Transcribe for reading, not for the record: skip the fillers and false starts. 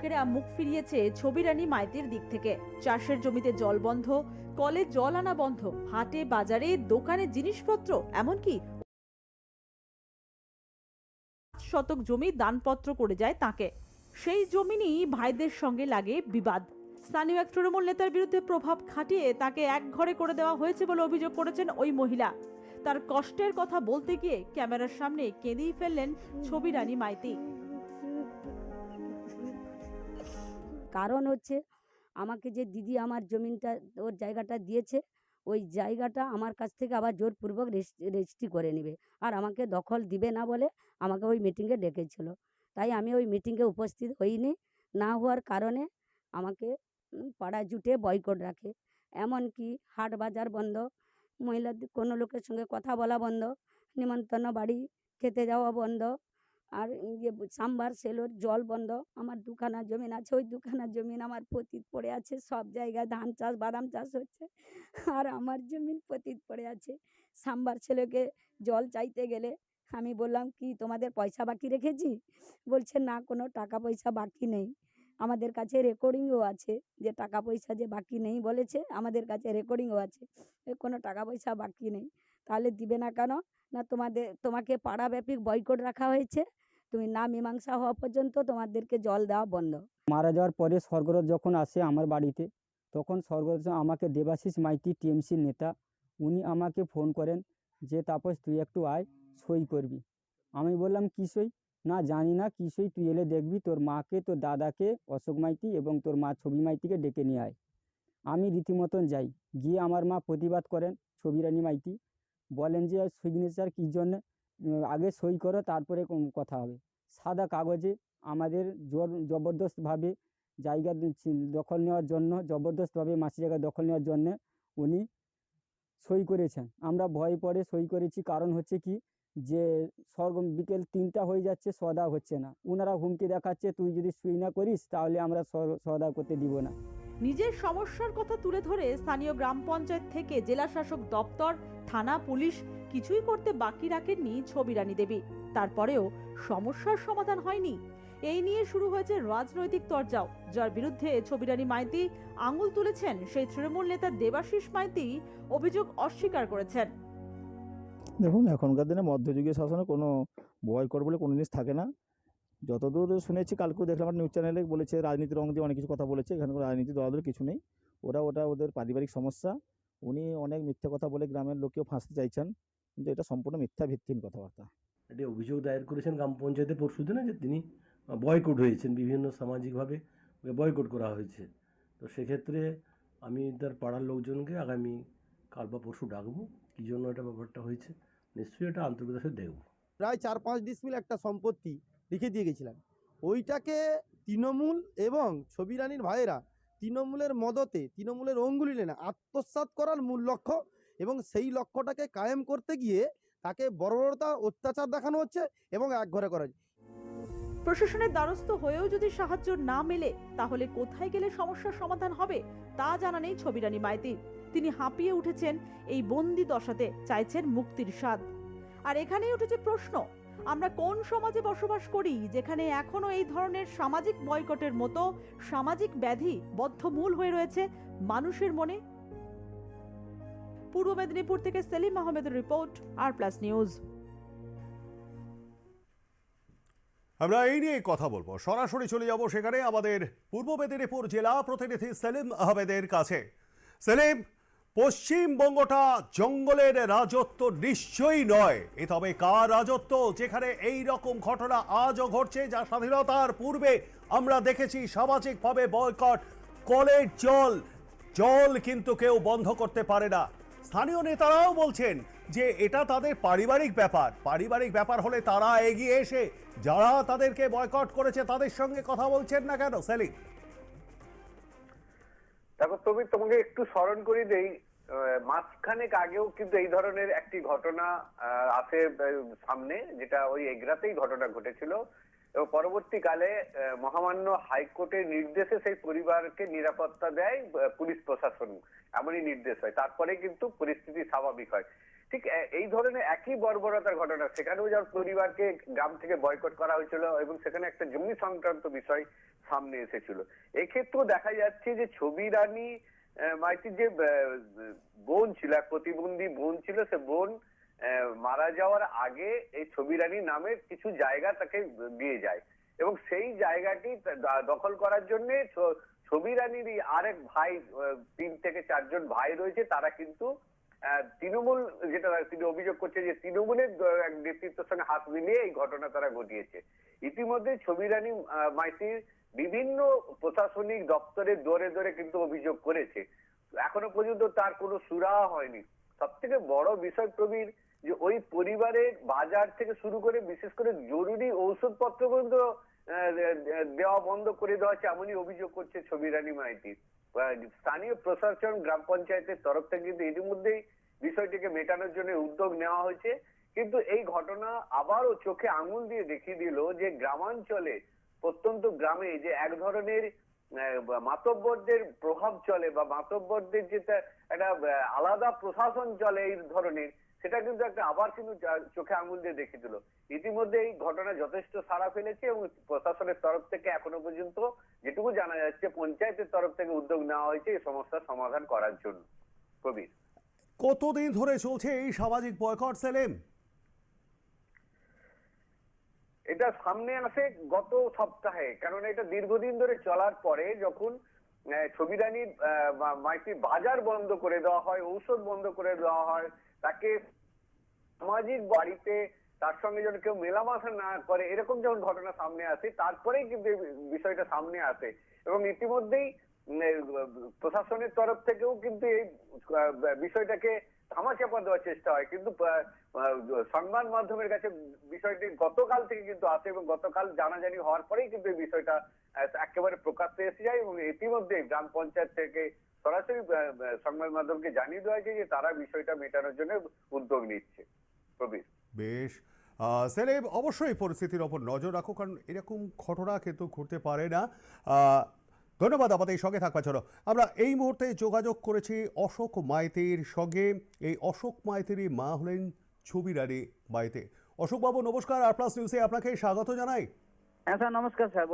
লোকেরা মুখ ফিরিয়েছে ছবিরানী মাইতির দিক থেকে। চাষের জমিতে জল বন্ধ, কলে জল আনা বন্ধ, হাটে বাজারে দোকানে জিনিসপত্র, এমনকি শতক জমি দানপত্র করে যায় তাকে। সেই জমিনই ভাইদের সঙ্গে লাগে বিবাদ। স্থানীয় এক তৃণমূল নেতার বিরুদ্ধে প্রভাব খাটিয়ে তাকে এক ঘরে করে দেওয়া হয়েছে বলে অভিযোগ করেছেন ওই মহিলা। তার কষ্টের কথা বলতে গিয়ে ক্যামেরার সামনে কেঁদেই ফেললেন ছবিরানী মাইতি। কারণ হচ্ছে আমাকে যে দিদি আমার জমিনটা ওর জায়গাটা দিয়েছে, ওই জায়গাটা আমার কাছ থেকে আবার জোরপূর্বক রেজিস্ট্রি করে নেবে, আর আমাকে দখল দিবে না বলে আমাকে ওই মিটিংয়ে ডেকেছিল। তাই আমি ওই মিটিংয়ে উপস্থিত হইনি। না হওয়ার কারণে আমাকে পাড়া জুটে বয়কট রাখে। এমনকি হাট বাজার বন্ধ, মহিলাদের কোনো লোকের সঙ্গে কথা বলা বন্ধ, নিমন্ত্রণ বাড়ি খেতে যাওয়া বন্ধ, আর সাম্বার সেলোর জল বন্ধ। আমার দুখানা জমিন আছে, ওই দুখানা জমিন আমার পতিত পড়ে আছে। সব জায়গায় ধান চাষ বাদাম চাষ হচ্ছে, আর আমার জমিন পতিত পড়ে আছে। সাম্বার ছেলেকে জল চাইতে গেলে আমি বললাম, কি তোমাদের পয়সা বাকি রেখেছি? বলছে না, কোনো টাকা পয়সা বাকি নেই। আমাদের কাছে রেকর্ডিংও আছে যে টাকা পয়সা যে বাকি নেই বলেছে, আমাদের কাছে রেকর্ডিংও আছে, কোনো টাকা পয়সা বাকি নেই। তাহলে দিবে না কেন? না তোমাকে পাড়াব্যাপী বয়কট রাখা হয়েছে, তুমি না মীমাংসা হওয়া পর্যন্ত তোমাদেরকে জল দেওয়া বন্ধ। মারা যাওয়ার পরে স্বর্গরথ যখন আসে আমার বাড়িতে, তখন স্বর্গরথ আমাকে দেবাশিস মাইতি টিএমসির নেতা, উনি আমাকে ফোন করেন যে তাপস তুই একটু আয়, সই করবি। আমি বললাম কী সই? না জানি না কী সই, তুই এলে দেখবি। তোর মাকে, তোর দাদাকে অশোক মাইতি এবং তোর মা ছবি মাইতিকে ডেকে নিয়ে আয়। আমি রীতিমতন যাই, গিয়ে আমার মা প্রতিবাদ করেন। ছবিরানী মাইতি বলেন যে সিগনেচার কী জন্যে, আগে সই করো তারপরে কথা হবে। সাদা কাগজে আমাদের জবরদস্তভাবে জায়গা দখল নেওয়ার জন্য, জবরদস্তভাবে মাসি জায়গা দখল নেওয়ার জন্য উনি সই করেছেন। আমরা ভয় পড়ে সই করেছি। কারণ হচ্ছে কি, যে বিকেল 3টা হয়ে যাচ্ছে, সদা হচ্ছে না। ওনারা হুমকি দেখাচ্ছে, তুই যদি সই না করিস তাহলে আমরা সদা করতে দিব না। নিজের সমস্যার কথা তুলে ধরে স্থানীয় গ্রাম পঞ্চায়েত থেকে জেলা শাসক দপ্তর, থানা, পুলিশ কিছুই করতে বাকি রাখেননি ছবিরানী দেবী। তারপরেও সমস্যার সমাধান হয়নি। এই নিয়ে শুরু হয়েছে রাজনৈতিক তরজাও। যার বিরুদ্ধে ছবিরানী মাইতি আঙুল তুলেছেন সেই তৃণমূল নেতা দেবাশিস মাইতি অভিযোগ অস্বীকার করেছেন। দেখুন, এখনকার দিনে মধ্যযুগীয় শাসনে কোনো বয়কট বলে কোনো জিনিস থাকে না। যতদূর শুনেছি, কালকেও দেখলাম একটা নিউজ চ্যানেলে বলেছে, রাজনীতির রং দিয়ে অনেক কিছু কথা বলেছে। এখানে কোনো রাজনীতি দলাদলি কিছু নেই। ওটা ওদের পারিবারিক সমস্যা। উনি অনেক মিথ্যা কথা বলে গ্রামের লোককেও ফাঁসতে চাইছেন, কিন্তু এটা সম্পূর্ণ মিথ্যা ভিত্তিহীন কথাবার্তা। এটি অভিযোগ দায়ের করেছেন গ্রাম পঞ্চায়েতে পরশুদিনে, যে তিনি বয়কট হয়েছেন, বিভিন্ন সামাজিকভাবে বয়কট করা হয়েছে। তো সেক্ষেত্রে আমি তার পাড়ার লোকজনকে আগামী কাল বা পরশু ডাকবো, কী জন্য এটা ব্যাপারটা হয়েছে নিশ্চয়ই এটা আন্তরিকতার সাথে দেখব। প্রায় 4-5 ডিসমিল একটা সম্পত্তি লিখে দিয়ে গেছিলেন। ওইটাকে তৃণমূল এবং ছবিরানীর ভাইয়েরা তৃণমূলের মদতে, তৃণমূলের অঙ্গুলি লেনে আত্মসাৎ করার মূল লক্ষ্য, এবং সেই লক্ষ্যটাকে কায়েম করতে গিয়ে তাকে বর্বরতা, অত্যাচার দেখানো হচ্ছে এবং একঘরে করা হচ্ছে। প্রশাসনের দ্বারস্থ হয়েও যদি সাহায্য না মেলে, তাহলে কোথায় গেলে সমস্যার সমাধান হবে তা জানা নেই ছবিরানী মাইতির। তিনি হাঁপিয়ে উঠেছেন এই বন্দি দশাতে, চাইছেন মুক্তির স্বাদ। আর এখানেই উঠেছে প্রশ্ন, আমরা কোন সমাজে বসবাস করি যেখানে এখনো এই ধরনের সামাজিক বয়কটের মতো সামাজিক ব্যাধি বদ্ধমূল হয়ে রয়েছে মানুষের মনে? পূর্ব মেদিনীপুর থেকে সেলিম আহমেদের রিপোর্ট, আর+ নিউজ। আমরা এই নিয়ে কথা বলবো, সরাসরি চলে যাব সেখানে আমাদের পূর্ব মেদিনীপুর জেলা প্রতিনিধি সেলিম আহমেদের কাছে। সেলিম, পশ্চিমবঙ্গটা জঙ্গলের রাজত্ব নিশ্চয়ই নয়, এ তবে কার রাজত্ব যেখানে এই রকম ঘটনা আজও ঘটছে, যা স্বাধীনতার পূর্বে আমরা দেখেছি সামাজিকভাবে বয়কট। কলের জল কিন্তু কেউ বন্ধ করতে পারে না। স্থানীয় নেতারাও বলছেন যে এটা তাদের পারিবারিক ব্যাপার হলে তারা এগিয়ে এসে যারা তাদেরকে বয়কট করেছে তাদের সঙ্গে কথা বলছেন না কেন? সেলিম, দেখো তোমাকে একটু স্মরণ করি দেই, মাসখানেক আগেও কিন্তু এই ধরনের একটি ঘটনা আসে সামনে, যেটা ওই এগরাতেই ঘটনা ঘটেছিল। এবং পরবর্তীকালে মহামান্য হাইকোর্টের নির্দেশে সেই পরিবারকে নিরাপত্তা দেয় পুলিশ প্রশাসন, এমনই নির্দেশ হয়। তারপরে কিন্তু পরিস্থিতি স্বাভাবিক হয়। ঠিক এই ধরনের একই বর্বরতার ঘটনা সেখানেও যার পরিবারকে গ্রাম থেকে বয়কট করা হয়েছিল এবং সেখানে একটা জমি সংক্রান্ত বিষয় সামনে এসেছিল। এক্ষেত্রেও দেখা যাচ্ছে যে ছবি রানী মাইতির যে বোন ছিল, এক প্রতিবন্ধী বোন ছিল, সে বোন মারা যাওয়ার আগে এই ছবি রানীর নামে কিছু জায়গা তাকে দিয়ে যায় এবং সেই জায়গাটি দখল করার জন্য ছবি রানীরই আরেক ভাই, 3 থেকে 4 জন ভাই রয়েছে, তারা কিন্তু তৃণমূল, যেটা তিনি অভিযোগ করছে যে তৃণমূলের এক নেতৃত্বের সঙ্গে হাত মিলিয়ে এই ঘটনা তারা ঘটিয়েছে। ইতিমধ্যে ছবি রানী মাইতির বিভিন্ন প্রশাসনিক দপ্তরে দৌড়ে দৌড়ে কিন্তু অভিযোগ করেছে, এখনো পর্যন্ত তার কোনো সুরাহা হয়নি। সব থেকে বড় বিষয় প্রবীর, যে ওই পরিবারের বাজার থেকে শুরু করে বিশেষ করে জরুরি ঔষধপত্র পর্যন্ত দেওয়া বন্ধ করে দেওয়া হচ্ছে, এমনই অভিযোগ করছে ছবি রানী মাইতি। স্থানীয় প্রশাসন, গ্রাম পঞ্চায়েতের তরফ থেকে কিন্তু ইতিমধ্যেই বিষয়টিকে মেটানোর জন্য উদ্যোগ নেওয়া হয়েছে। কিন্তু এই ঘটনা আবারও চোখে আঙুল দিয়ে দেখিয়ে দিল যে গ্রামাঞ্চলে, প্রত্যন্ত গ্রামে যে এক ধরনের মাতব্বরদের প্রভাব চলে বা মাতব্বরদের যেটা একটা আলাদা প্রশাসন চলে এই ধরনের, সেটা কিন্তু একটা আবার কিন্তু চোখে আঙুল দিয়ে দেখিয়ে দিল। ইতিমধ্যে এই ঘটনা যথেষ্ট সাড়া ফেলেছে এবং প্রশাসনের তরফ থেকে এখনো পর্যন্ত যেটুকু জানা যাচ্ছে পঞ্চায়েতের তরফ থেকে উদ্যোগ নেওয়া হয়েছে এই সমস্যার সমাধান করার জন্য। প্রবীর, কতদিন ধরে চলছে এই সামাজিক বয়কট সেলিম? এটা সামনে আসে গত সপ্তাহে, কারণ এটা দীর্ঘদিন ধরে চলার পরে যখন ছবি রানীর মাইতির বাজার বন্ধ করে দেওয়া হয়, ঔষধ বন্ধ করে দেওয়া হয়, তাকে সামাজিক বাড়িতে তার সঙ্গে যেন কেউ মেলামেশা না করে, এরকম যখন ঘটনা সামনে আসে তারপরেই কিন্তু বিষয়টা সামনে আসে এবং ইতিমধ্যেই প্রশাসনের তরফ থেকেও কিন্তু এই বিষয়টাকে ধামাচাপা দেওয়ার চেষ্টা হয়। কিন্তু সংবাদ মাধ্যমের কাছে বিষয়টি গতকাল থেকে কিন্তু আসে এবং গতকাল জানাজানি হওয়ার পরেই কিন্তু এই বিষয়টা একেবারে প্রকাশ্যে এসে যায় এবং ইতিমধ্যে গ্রাম পঞ্চায়েত থেকে সরাসরি সংবাদ মাধ্যমকে জানিয়ে দেওয়া হয়েছে যে তারা বিষয়টা মেটানোর জন্য উদ্যোগ নিচ্ছে। প্রবীর, বেশ সেলিম, অবশ্যই পরিস্থিতির ওপর নজর রাখো, কারণ এরকম ঘটনা কিন্তু ঘটতে পারে না। ধন্যবাদ আমাদের সঙ্গে থাকবার জন্য। আমরা এই মুহূর্তে যোগাযোগ করেছি অশোক মাইতির সঙ্গে। এই অশোক মাইতিরই মা হলেন ছবি রানী মাইতি। অশোকবাবু নমস্কার, আর প্লাস নিউজে আপনাকে স্বাগত জানাই। হ্যাঁ স্যার, নমস্কার স্যার।